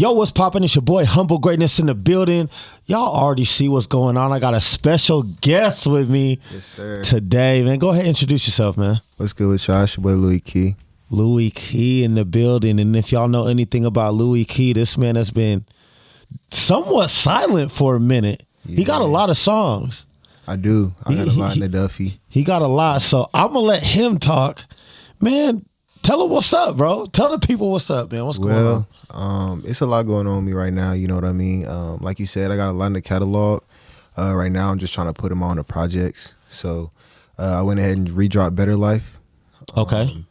Yo, what's poppin'? It's your boy Humble Greatness in the building. Y'all already see what's going on. I got a special guest with me today, man. Go ahead and introduce yourself, man. What's good with y'all? It's your boy Loui Key. Loui Key in the building. And if y'all know anything about Loui Key, this man has been somewhat silent for a minute. Yeah. He got a lot of songs. I do. I got a lot in the Duffy. He got a lot. So I'm going to let him talk. Man, tell him what's up, bro. Tell the people what's up, man. What's going on? It's a lot going on with me right now. You know what I mean? Like you said, I got a lot in the catalog. Right now, I'm just trying to put them on the projects. So I went ahead and redropped Better Life. Okay.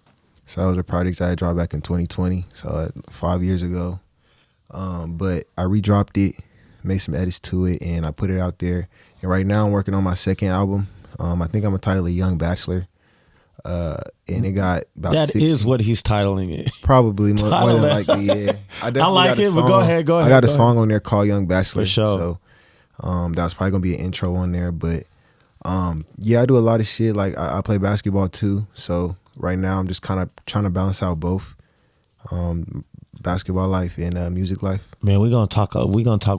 So that was a project I had dropped back in 2020, so 5 years ago. But I redropped it, made some edits to it, and I put it out there. And right now, I'm working on my second album. I think I'm gonna title it Young Bachelor. And it got about that 16. Is what he's titling it. Probably more than likely, yeah. I like it, but go ahead. I got a song on there called Young Bachelor. For sure. So that was probably gonna be an intro on there. But yeah, I do a lot of shit. Like I play basketball too. So right now I'm just kind of trying to balance out both basketball life and music life. Man, we're gonna talk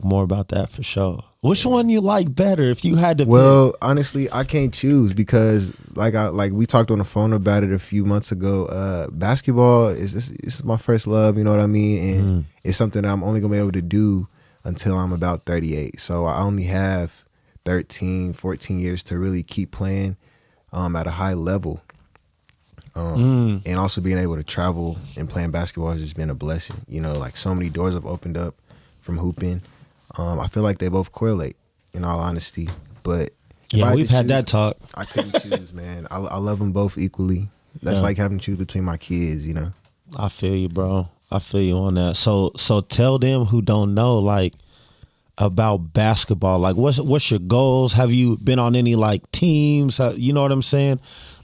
more about that for sure. Which one you like better if you had to pick? Honestly, I can't choose because like we talked on the phone about it a few months ago. Basketball is my first love, you know what I mean? And it's something that I'm only gonna be able to do until I'm about 38. So I only have 13, 14 years to really keep playing at a high level. And also being able to travel and playing basketball has just been a blessing. You know, like so many doors have opened up from hooping. I feel like they both correlate, in all honesty. But yeah, we've had that talk. I couldn't choose, man. I love them both equally. That's like having to choose between my kids, you know. I feel you, bro. I feel you on that. So tell them who don't know, like, about basketball. Like, what's your goals? Have you been on any like teams? You know what I'm saying?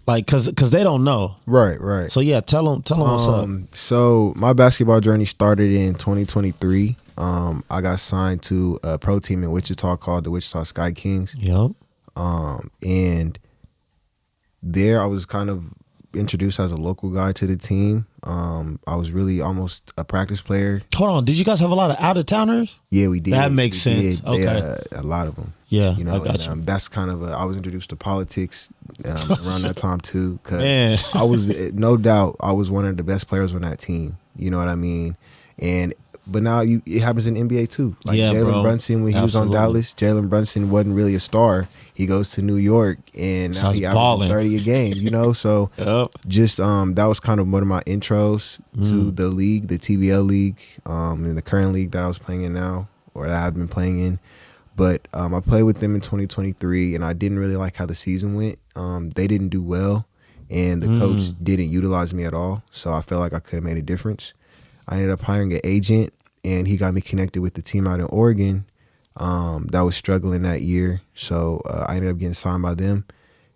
Like, cause they don't know. Right. So yeah, tell them what's up. So my basketball journey started in 2023. I got signed to a pro team in Wichita called the Wichita Sky Kings. Yep. And there I was kind of introduced as a local guy to the team. I was really almost a practice player. Hold on, did you guys have a lot of out-of-towners? Yeah, we did. That makes sense. Okay. A lot of them. Yeah, you know, I got you. That's kind of I was introduced to politics around that time too. Cause I was, no doubt, I was one of the best players on that team. You know what I mean? But now it happens in NBA too. Like Jalen Brunson, when he was on Dallas, Jalen Brunson wasn't really a star. He goes to New York and now he averages 30 a game, you know? So just that was kind of one of my intros to the league, the TBL league, and the current league that I was playing in now, or that I've been playing in. But I played with them in 2023 and I didn't really like how the season went. They didn't do well and the coach didn't utilize me at all. So I felt like I could have made a difference. I ended up hiring an agent and he got me connected with the team out in Oregon that was struggling that year. So I ended up getting signed by them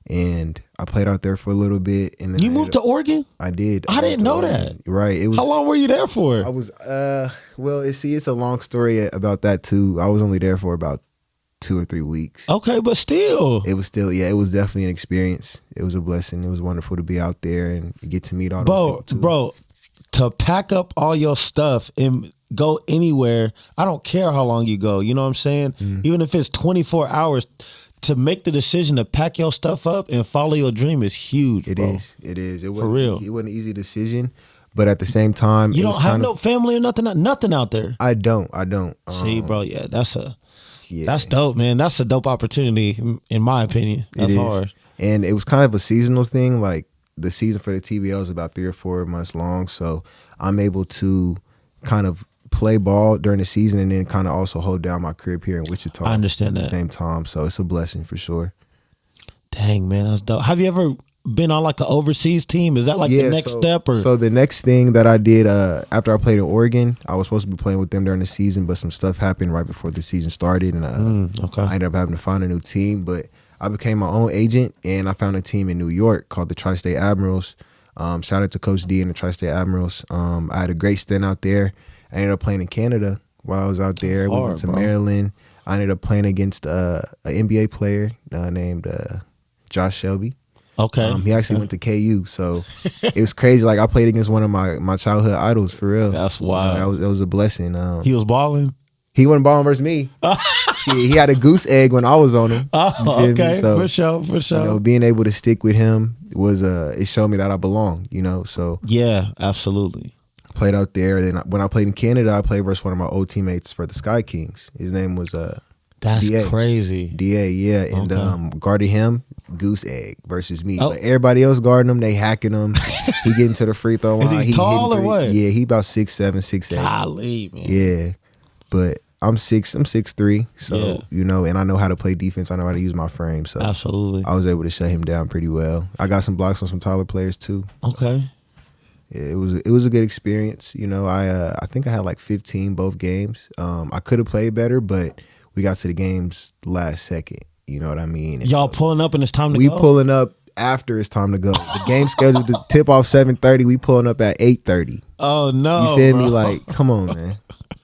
and I played out there for a little bit. And then you moved to Oregon? I did. I didn't know that. Right. How long were you there for? I was, it's a long story about that too. I was only there for about 2 or 3 weeks. Okay, but still. It was definitely an experience. It was a blessing. It was wonderful to be out there and get to meet all those people too. Bro, to pack up all your stuff and go anywhere, I don't care how long you go, you know what I'm saying? Even if it's 24 hours, to make the decision to pack your stuff up and follow your dream is huge, bro. It is. For real. It wasn't an easy decision, but at the same time, you don't have no family or nothing out there. I don't. See, bro, yeah, that's dope, man. That's a dope opportunity, in my opinion. That's hard. And it was kind of a seasonal thing. Like the season for the TBL is about 3 or 4 months long, so I'm able to kind of play ball during the season and then kind of also hold down my career here in Wichita. I understand that. At the same time, so it's a blessing for sure. Dang, man, that's dope. Have you ever been on like an overseas team? Is that like the next step? Or so the next thing that I did after I played in Oregon, I was supposed to be playing with them during the season, but some stuff happened right before the season started, and I ended up having to find a new team. But I became my own agent, and I found a team in New York called the Tri-State Admirals. Shout out to Coach D and the Tri-State Admirals. I had a great stint out there. I ended up playing in Canada while I was out there. We went to Maryland. I ended up playing against an NBA player named Josh Shelby. Okay. He actually went to KU, so it was crazy. Like I played against one of my childhood idols for real. That's wild. That was a blessing. He was balling. He wasn't balling versus me. Shit, he had a goose egg when I was on him. Oh, okay, so, for sure. You know, being able to stick with him was it showed me that I belong. You know, so yeah, absolutely. Played out there. Then when I played in Canada, I played versus one of my old teammates for the Sky Kings. His name was That's DA. crazy. DA, yeah, and guarded him, goose egg versus me. Oh. But everybody else guarding him, they hacking him. He getting to the free throw line. Is he tall or what? Yeah, he about 6'7", 6'8". Golly, man. Yeah, but I'm 6'3", so Yeah. you know, and I know how to play defense. I know how to use my frame. So Absolutely. I was able to shut him down pretty well. I got some blocks on some taller players too. Okay. Yeah, it was a good experience. You know, I think I had like 15 both games. I could have played better, but we got to the games last second. You know what I mean? And Y'all pulling up and it's time to we go? pulling up after it's time to go. The game scheduled to tip off 7:30. We pulling up at 8:30. Oh, no, You feel me? bro. Like, come on, man.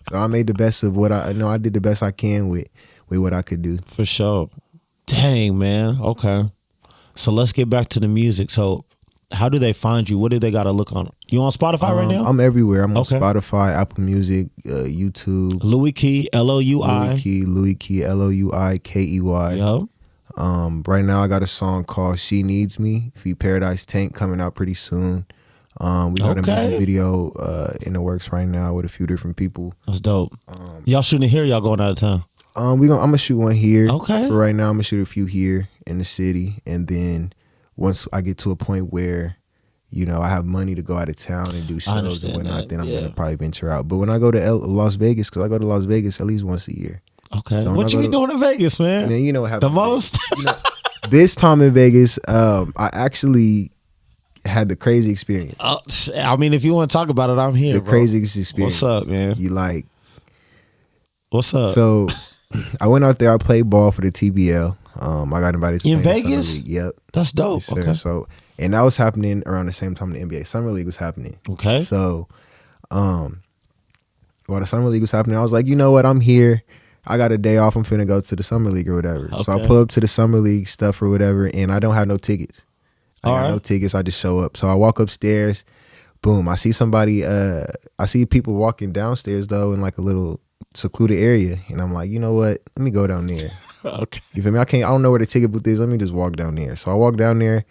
So I made the best of what I know. I did the best I can with what I could do. For sure. Dang, man. Okay. So let's get back to the music. So how do they find you? What do they got to look on? You on Spotify right now? I'm everywhere. I'm on Okay. Spotify, Apple Music, YouTube. Louui Key, Loui. Loui Key, Loukey. Yup. Right now I got a song called She Needs Me, feat Paradise Tank, coming out pretty soon. We got a music video in the works right now with a few different people. That's dope. Y'all shooting here? Y'all going out of town? I'm gonna shoot one here. Okay. For right now, I'm gonna shoot a few here in the city, and then once I get to a point where, you know, I have money to go out of town and do shows and understand whatnot, that, then I'm yeah. gonna probably venture out. But when I go to Las Vegas, because I go to Las Vegas at least once a year. Okay. So What you be doing in Vegas, man? Man, you know what happens. The most? You know, this time in Vegas, I actually had the crazy experience. I mean, if you want to talk about it, I'm here. The bro. craziest experience. What's up, man? You like. What's up? So I went out there. I played ball for the TBL. I got invited to In play Summer Vegas? League. Yep. That's dope. Yes, sir. Okay. So, and that was happening around the same time the NBA Summer League was happening. Okay. So, while the Summer League was happening, I was like, you know what? I'm here. I got a day off. I'm finna go to the Summer League or whatever. So I Okay. pull up to the Summer League stuff or whatever, and I don't have no tickets. I got no tickets. I just show up. So I walk upstairs. Boom. I see somebody. I see people walking downstairs though in like a little secluded area, and I'm like, you know what? Let me go down there. Okay. You feel me? I don't know where the ticket booth is. Let me just walk down there. So I walk down there,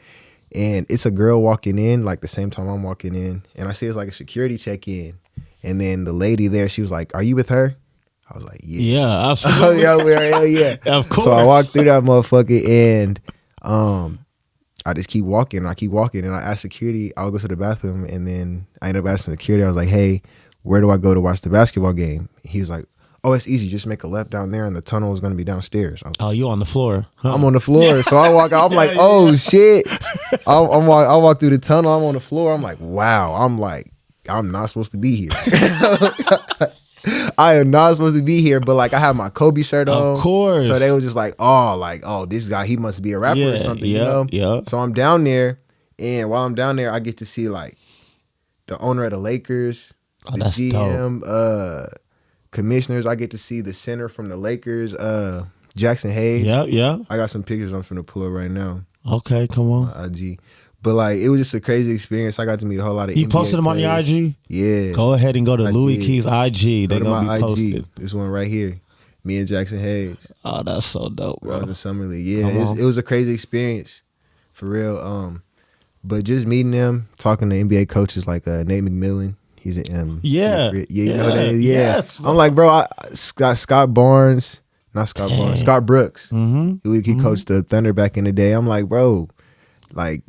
and it's a girl walking in like the same time I'm walking in, and I see it's like a security check in, and then the lady there, she was like, "Are you with her?" I was like, "Yeah." Yeah, absolutely. Oh yeah, hell yeah. Of course. So I walked through that motherfucker, and I just keep walking. And I keep walking, and I asked security, I'll go to the bathroom, and then I ended up asking security. I was like, "Hey, where do I go to watch the basketball game?" He was like, "Oh, it's easy. Just make a left down there, and the tunnel is going to be downstairs." I was Oh, you on the floor? Huh? I'm on the floor. So I walk out. I'm like, oh, shit. I walk through the tunnel. I'm on the floor. I'm like, wow. I'm not supposed to be here. I am not supposed to be here. But like, I have my Kobe shirt on. Of course. So they was just like, oh, this guy, he must be a rapper or something, you know? Yeah. So I'm down there. And while I'm down there, I get to see like the owner of the Lakers, the that's GM, commissioners. I get to see the center from the Lakers, Jackson Hayes. Yeah. I got some pictures I'm finna pull up right now. Okay, come on. IG. But like, it was just a crazy experience. I got to meet a whole lot of You NBA posted them on your players. IG? Yeah. Go ahead and go to I Louis did. Key's IG. They're Go to going to my be posted. IG. This one right here. Me and Jackson Hayes. Oh, that's so dope, I was bro. in Summer League. Yeah, Come on. it was a crazy experience. For real. But just meeting them, talking to NBA coaches like Nate McMillan. He's an Yeah. you know who that is? Yeah. Yes, I'm like, bro, Scott Barnes, not Scott Barnes, Scott Brooks. Mm-hmm. He coached the Thunder back in the day. I'm like, bro, like,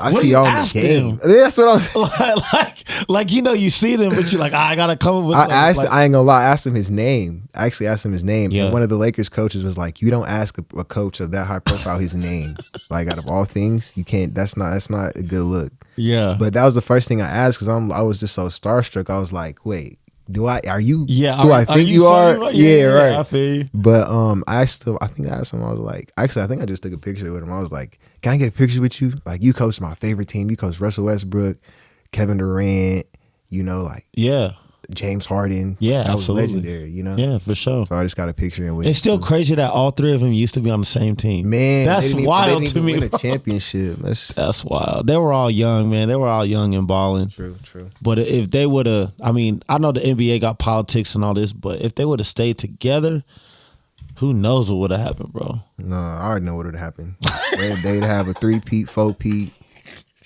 I What do see you y'all in the ask game. them? That's what I was. like you know, you see them, but you're like, I gotta come up with. I ain't gonna lie. I asked him his name. I actually asked him his name. Yeah. And one of the Lakers coaches was like, "You don't ask a coach of that high profile his name. Like out of all things, you can't. That's not a good look." Yeah, But that was the first thing I asked because I was just so starstruck. I was like, "Wait, are you? yeah. Who I think you are? Yeah, right." I feel you. But I asked him. I think I asked him. I was like, actually, I think I just took a picture with him. I was like, "Can I get a picture with you? Like, you coached my favorite team. You coached Russell Westbrook, Kevin Durant. You know, like." Yeah. James Harden. Yeah, that absolutely. was legendary, you know? Yeah, for sure. So I just got a picture in with it's still crazy that all three of them used to be on the same team. Man, that's wild to me. Win a championship. That's wild. They were all young, man. They were all young and balling. True. But if they would have, I mean, I know the NBA got politics and all this, but if they would have stayed together, who knows what would have happened, bro? No, I already know what would have happened. They'd have a 3-peat, 4-peat,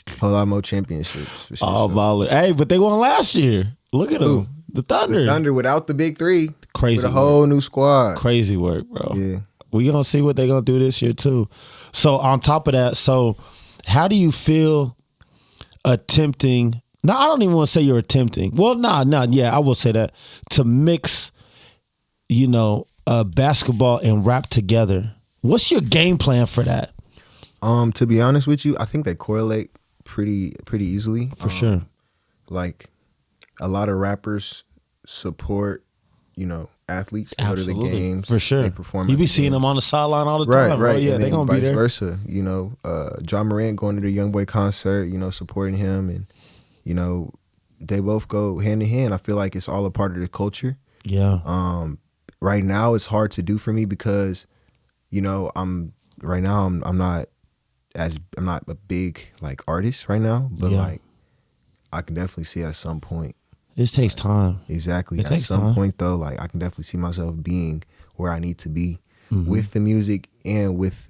a whole lot more championships. Sure, all baller. Hey, but they won last year. Look at them. The Thunder. The Thunder without the big three. Crazy. With a whole new squad. Crazy work, bro. Yeah. We're going to see what they're going to do this year, too. So, on top of that, how do you feel attempting? No, I don't even want to say you're attempting. Well, yeah, I will say that. To mix, basketball and rap together. What's your game plan for that? To be honest with you, I think they correlate pretty easily. For sure. Like, a lot of rappers support, athletes to go to the games. For sure. They perform. You be seeing them on the sideline all the time. Right. Yeah, they're going to be there. Vice versa. John Morant going to the Youngboy concert, supporting him. And, they both go hand in hand. I feel like it's all a part of the culture. Yeah. Right now, it's hard to do for me because, I'm not a big like artist right now, but like I can definitely see at some point. This takes time. Exactly. At some point though, like I can definitely see myself being where I need to be with the music and with,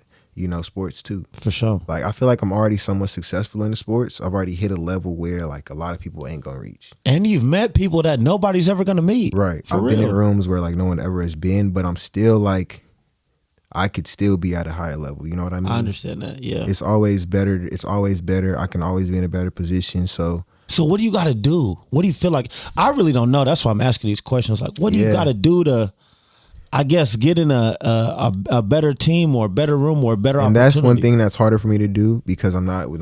sports too. For sure. Like I feel like I'm already somewhat successful in the sports. I've already hit a level where like a lot of people ain't gonna reach. And you've met people that nobody's ever gonna meet. Right. I've been in rooms where like no one ever has been, but I'm still like I could still be at a higher level. You know what I mean? I understand that. Yeah. It's always better. I can always be in a better position. So what do you got to do? What do you feel like? I really don't know. That's why I'm asking these questions. Like, what do you got to do to, I guess, get in a better team or a better room or a better opportunity? And that's one thing that's harder for me to do because we're not in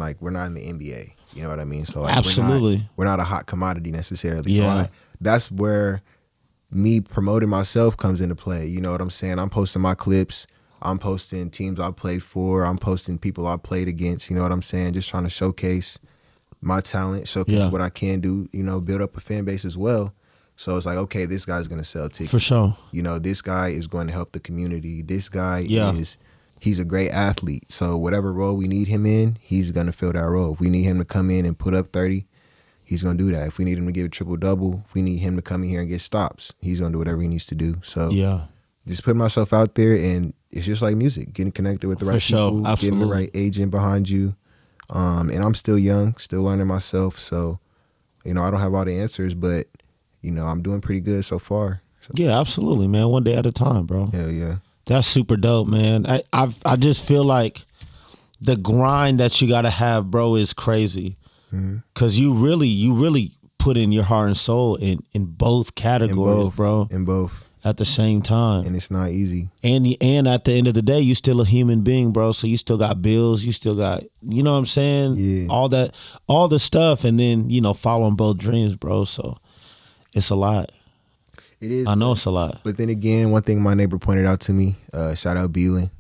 the NBA. You know what I mean? So like, absolutely, we're not a hot commodity necessarily. Yeah. So that's where me promoting myself comes into play. You know what I'm saying? I'm posting my clips. I'm posting teams I played for. I'm posting people I played against. You know what I'm saying? Just trying to showcase my talent, showcase what I can do, build up a fan base as well. So it's like, okay, this guy's going to sell tickets. For sure. This guy is going to help the community. This guy he's a great athlete. So whatever role we need him in, he's going to fill that role. If we need him to come in and put up 30, he's going to do that. If we need him to give a triple-double, if we need him to come in here and get stops, he's going to do whatever he needs to do. So just putting myself out there, and it's just like music, getting connected with the right people, getting the right agent behind you. And I'm still young, still learning myself. So, I don't have all the answers, but, I'm doing pretty good so far. So. Yeah, absolutely, man. One day at a time, bro. Hell yeah. That's super dope, man. I just feel like the grind that you got to have, bro, is crazy. Because you really put in your heart and soul in both categories, bro. In both. At the same time. And it's not easy. And at the end of the day, you still a human being, bro. So you still got bills. You still got, you know what I'm saying? Yeah. All the stuff. And then, following both dreams, bro. So it's a lot. It is. I know it's a lot. But then again, one thing my neighbor pointed out to me, shout out Beelan,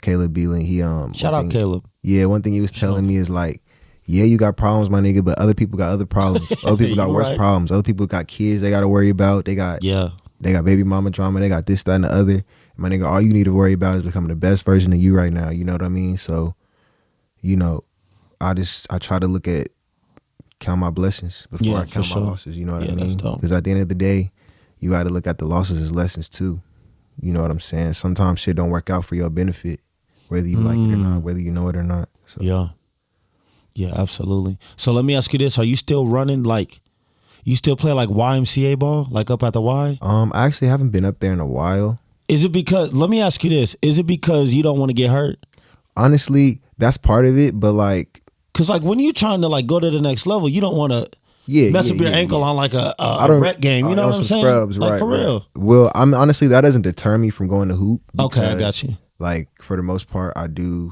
Caleb Beelan. Shout out Caleb. Yeah, one thing he was telling me is like, yeah, you got problems, my nigga, but other people got other problems. Other people got worse problems. Other people got kids they got to worry about. They got baby mama drama. They got this, that, and the other. And my nigga, all you need to worry about is becoming the best version of you right now. You know what I mean? So, I try to count my blessings before I count my losses. You know what I mean? Because at the end of the day, you got to look at the losses as lessons too. You know what I'm saying? Sometimes shit don't work out for your benefit, whether you like it or not, whether you know it or not. So. Yeah, absolutely. So let me ask you this. Are you still running, you still play YMCA ball, up at the Y? I actually haven't been up there in a while. Is it because, let me ask you this, is it because you don't want to get hurt? Honestly, that's part of it, but because when you're trying to go to the next level, you don't want to mess up your ankle on a rec game. You know what I'm saying? Scrubs, right, for real. Well, honestly, that doesn't deter me from going to hoop. Okay, I got you. For the most part, I do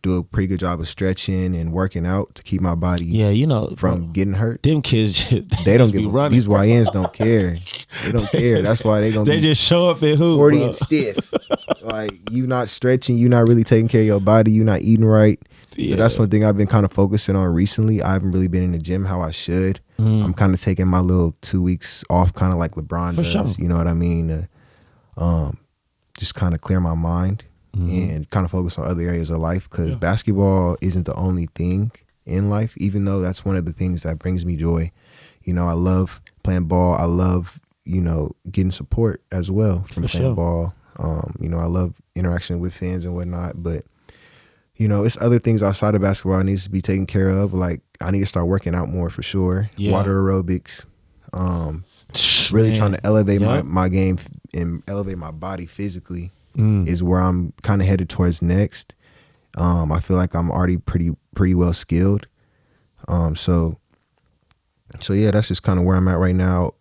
a pretty good job of stretching and working out to keep my body from getting hurt. Them kids, they don't give running. These YNs don't care. They don't care. That's why they just show up in hoop 40 and stiff. You not stretching, you not really taking care of your body, you not eating right. So that's one thing I've been kind of focusing on recently. I haven't really been in the gym how I should. I'm kind of taking my little 2 weeks off, kind of like LeBron does. Sure. You know what I mean? Just kind of clear my mind and kind of focus on other areas of life, because basketball isn't the only thing in life, even though that's one of the things that brings me joy. You know, I love playing ball. I love, you know, getting support as well from playing ball. You know, I love interaction with fans and whatnot, but you know, it's other things outside of basketball that needs to be taken care of. Like, I need to start working out more for sure. Yeah. Water aerobics. Really trying to elevate my game and elevate my body physically is where I'm kind of headed towards next. I feel like I'm already pretty well skilled. So yeah, that's just kind of where I'm at right now.